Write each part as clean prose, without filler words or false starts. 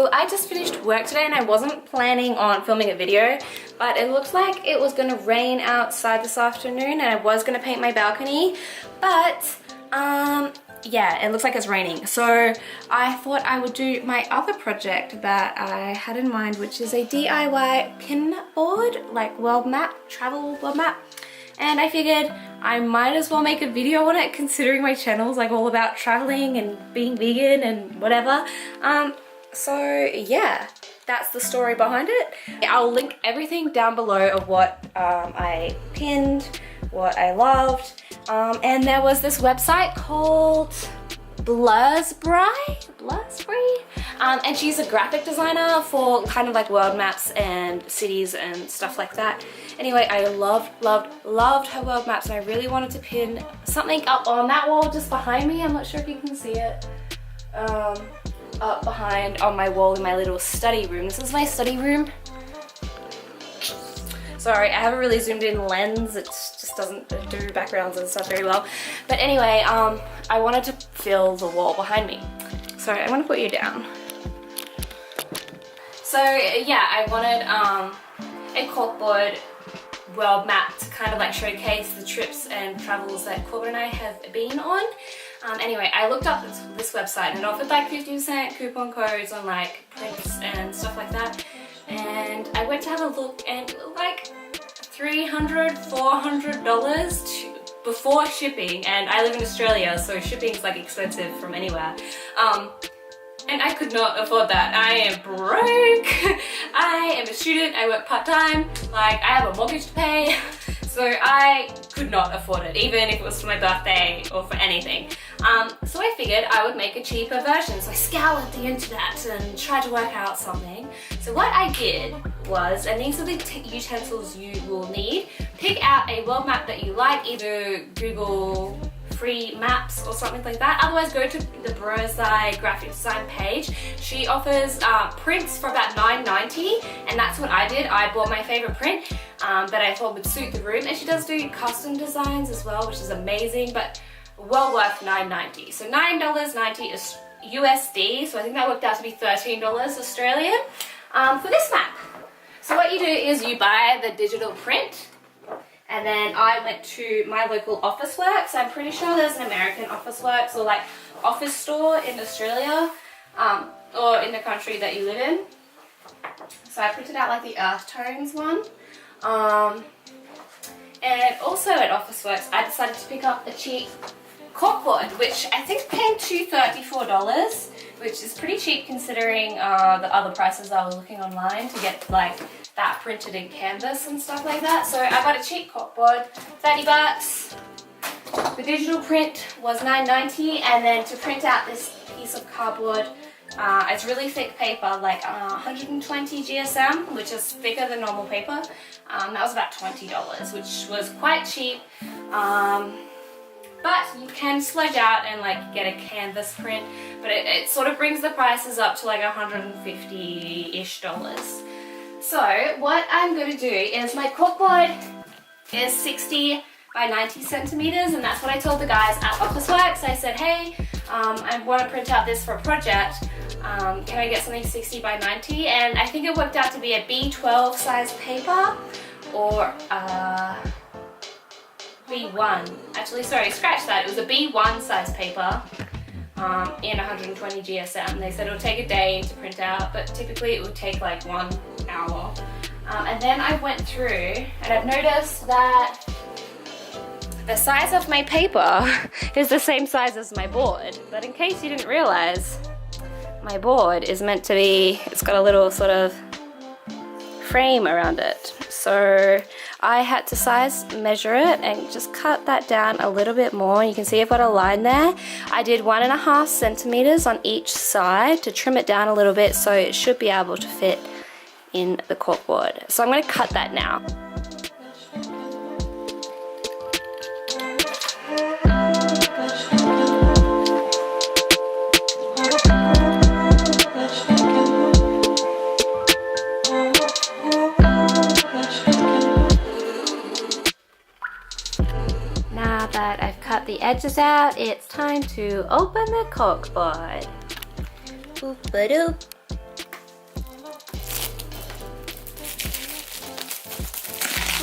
So I just finished work today and I wasn't planning on filming a video, but it looks like it was gonna rain outside this afternoon and I was gonna paint my balcony, but yeah, it looks like it's raining. So I thought I would do my other project that I had in mind, which is a DIY pin board, like world map, travel world map. And I figured I might as well make a video on it, considering my channel is like all about traveling and being vegan and whatever. So yeah, that's the story behind it. I'll link everything down below of what I pinned, what I loved. And there was this website called Blursbury, and she's a graphic designer for kind of like world maps and cities and stuff like that. Anyway, I loved her world maps, and I really wanted to pin something up on that wall just behind me. I'm not sure if you can see it. Up behind on my wall in my little study room. This is my study room. Sorry, I haven't really zoomed in lens. It just doesn't do backgrounds and stuff very well. But anyway, I wanted to fill the wall behind me. So I'm gonna put you down. So yeah, I wanted a corkboard world map to kind of like showcase the trips and travels that Corbin and I have been on. Anyway, I looked up this website and it offered like 50% coupon codes on like prints and stuff like that. And I went to have a look and it looked like $300, $400 before shipping, and I live in Australia, so shipping's like expensive from anywhere. And I could not afford that. I am broke. I am a student, I work part-time, like I have a mortgage to pay, so I could not afford it, even if it was for my birthday or for anything. So I figured I would make a cheaper version. So I scoured the internet and tried to work out something. So what I did was, and these are the utensils you will need, pick out a world map that you like, either Google free maps or something like that. Otherwise, go to the Blursbury graphic design page. She offers prints for about $9.90, and that's what I did. I bought my favorite print that I thought would suit the room, and she does do custom designs as well, which is amazing, but well worth $9.90. So $9.90 is USD, so I think that worked out to be $13 Australian for this map. So what you do is you buy the digital print, and then I went to my local Officeworks. I'm pretty sure there's an American Officeworks or like office store in Australia or in the country that you live in. So I printed out like the earth tones one. And also at Officeworks, I decided to pick up a cheap corkboard, which I think came to $34, which is pretty cheap considering the other prices I was looking online to get like that printed in canvas and stuff like that. So I got a cheap corkboard, 30 bucks. The digital print was $9.90, and then to print out this piece of cardboard, it's really thick paper, like 120 GSM, which is thicker than normal paper. That was about $20, which was quite cheap. But you can splurge out and like get a canvas print, but it sort of brings the prices up to like $150-ish. So what I'm going to do is, my corkboard is 60 by 90 centimeters, and that's what I told the guys at Officeworks. I said, hey, I want to print out this for a project. Can I get something 60 by 90? And I think it worked out to be a B12 size paper or B1. Actually, sorry, scratch that. It was a B1 size paper in 120 GSM. They said it would take a day to print out, but typically it would take like 1 hour. And then I went through and I've noticed that the size of my paper is the same size as my board. But in case you didn't realize, my board is meant to be, it's got a little sort of frame around it. So I had to size measure it and just cut that down a little bit more. You can see I've got a line there. I did 1.5 centimeters on each side to trim it down a little bit, so it should be able to fit in the corkboard. So I'm going to cut that now. Now that I've cut the edges out, it's time to open the corkboard. Boop-a-doop.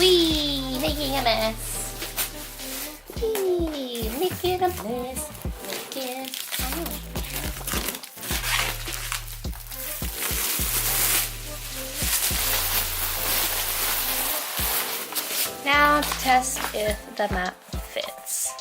Whee! Making a mess. Whee! Making a mess. Making... Oh. Now to test if the map fits.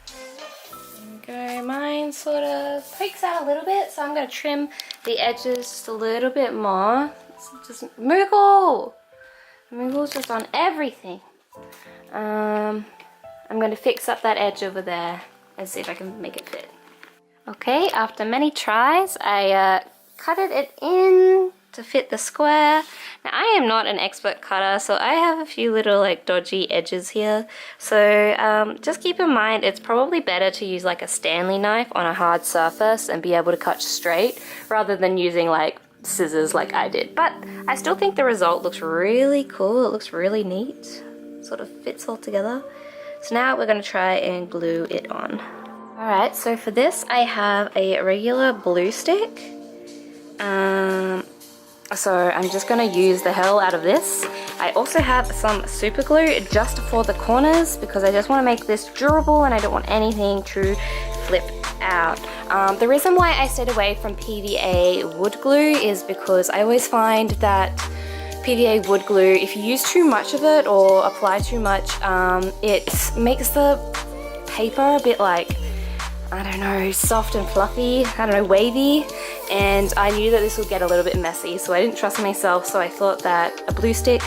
There we go. Mine sort of creaks out a little bit, so I'm going to trim the edges just a little bit more. It's just Moogle's just on everything. I'm going to fix up that edge over there and see if I can make it fit. Okay, after many tries, I cutted it in to fit the square. Now I am not an expert cutter, so I have a few little like dodgy edges here. So just keep in mind it's probably better to use like a Stanley knife on a hard surface and be able to cut straight rather than using like scissors like I did. But I still think the result looks really cool. It looks really neat. Sort of fits all together. So now we're going to try and glue it on. Alright, so for this I have a regular glue stick. So I'm just going to use the hell out of this. I also have some super glue just for the corners because I just want to make this durable and I don't want anything to flip out. The reason why I stayed away from PVA wood glue is because I always find that PVA wood glue, if you use too much of it or apply too much, it makes the paper a bit like, I don't know, soft and fluffy, I don't know, wavy, and I knew that this would get a little bit messy, so I didn't trust myself, so I thought that a glue stick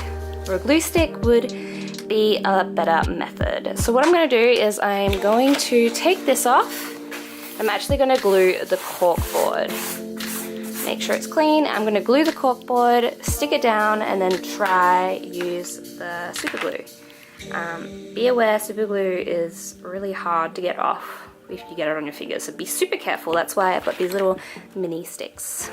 or a glue stick would be a better method. So what I'm going to do is I'm going to take this off. I'm actually going to glue the cork board. Make sure it's clean. I'm going to glue the cork board, stick it down, and then try use the super glue. Be aware super glue is really hard to get off if you get it on your fingers, so be super careful. That's why I've got these little mini sticks.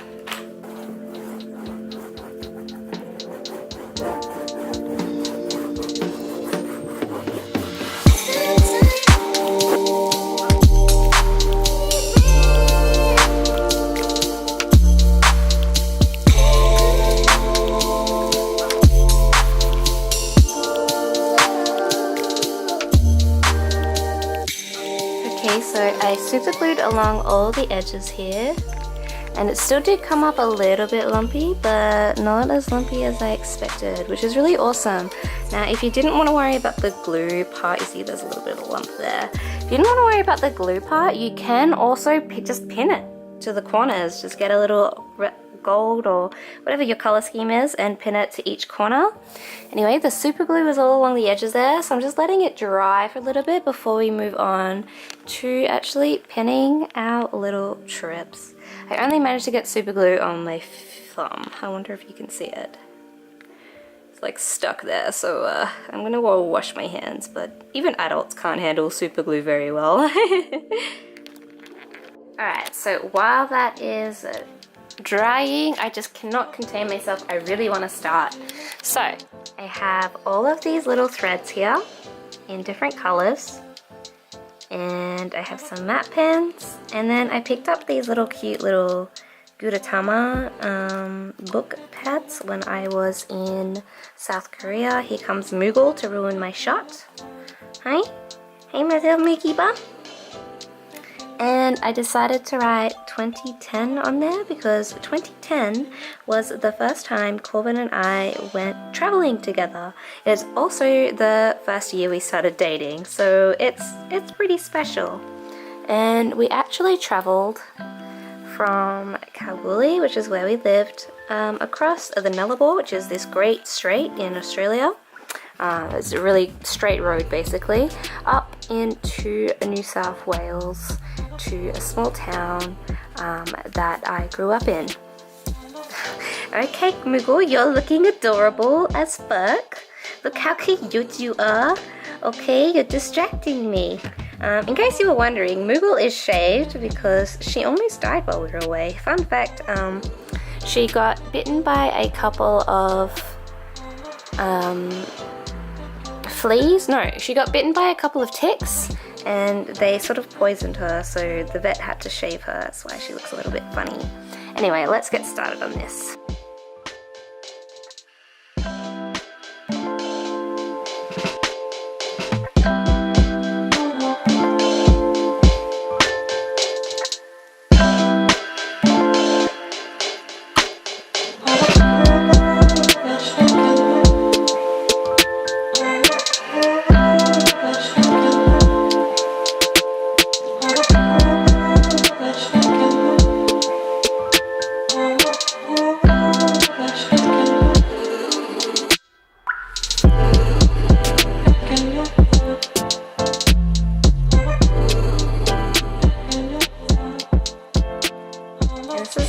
So I super glued along all the edges here, and it still did come up a little bit lumpy, but not as lumpy as I expected, which is really awesome. Now if you didn't want to worry about the glue part, you see there's a little bit of a lump there. If you didn't want to worry about the glue part, you can also just pin it to the corners. Just get a little gold or whatever your color scheme is and pin it to each corner. Anyway, the super glue is all along the edges there, so I'm just letting it dry for a little bit before we move on to actually pinning our little trips. I only managed to get super glue on my thumb. I wonder if you can see it. It's like stuck there, so I'm gonna go wash my hands, but even adults can't handle super glue very well. Alright, so while that is drying, I just cannot contain myself. I really want to start. So I have all of these little threads here in different colors, and I have some matte pens, and then I picked up these little cute little Gudetama book pads when I was in South Korea. Here comes Moogle to ruin my shot. Hi, hey my little Mickey Bum. And I decided to write 2010 on there because 2010 was the first time Corbin and I went traveling together. It's also the first year we started dating, so it's pretty special. And we actually traveled from Kalgoorlie, which is where we lived, across the Nullarbor, which is this great strait in Australia. It's a really straight road basically, up into New South Wales to a small town that I grew up in. Okay, Moogle, you're looking adorable as fuck. Look how cute you are. Okay, you're distracting me. In case you were wondering, Moogle is shaved because she almost died while we were away. Fun fact, she got bitten by a couple of fleas? No, she got bitten by a couple of ticks and they sort of poisoned her, so the vet had to shave her. That's why she looks a little bit funny. Anyway, let's get started on this.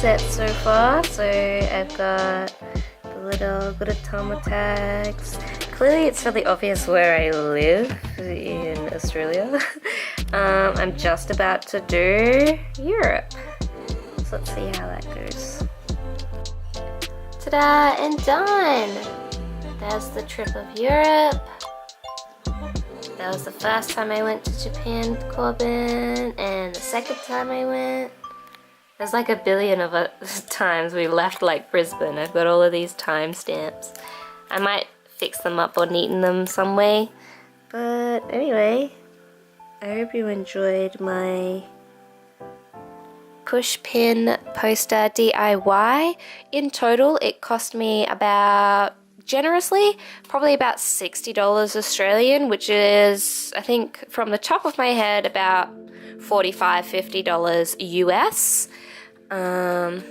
set so far. So I've got the little Gudetama tags. Clearly it's really obvious where I live in Australia. I'm just about to do Europe. So let's see how that goes. Ta-da, and done! There's the trip of Europe. That was the first time I went to Japan with Corbin, and the second time I went. There's like a billion of times we left like Brisbane. I've got all of these timestamps. I might fix them up or neaten them some way. But anyway, I hope you enjoyed my push pin poster DIY. In total, it cost me about, generously, probably about $60 Australian, which is, I think, from the top of my head, about $45–50 US. And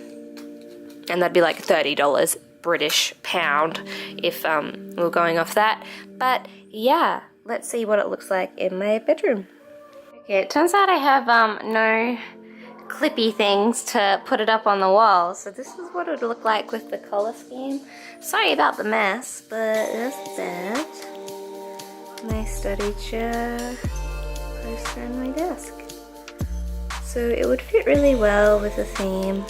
that'd be like $30 British pound if we're going off that. But yeah, let's see what it looks like in my bedroom. Okay, it turns out I have no clippy things to put it up on the wall, so this is what it would look like with the color scheme. Sorry about the mess, but there's that. My study chair poster on my desk. So it would fit really well with the theme.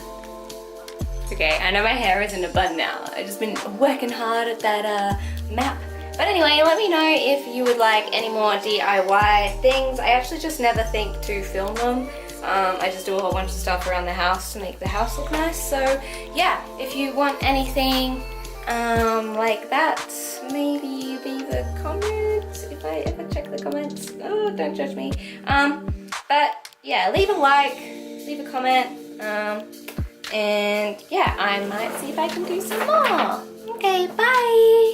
Okay, I know my hair is in a bun now. I've just been working hard at that map. But anyway, let me know if you would like any more DIY things. I actually just never think to film them. I just do a whole bunch of stuff around the house to make the house look nice. So yeah, if you want anything like that, maybe leave a comment. If I ever check the comments, oh, don't judge me. But yeah, leave a like, leave a comment, and yeah, I might see if I can do some more. Okay, bye!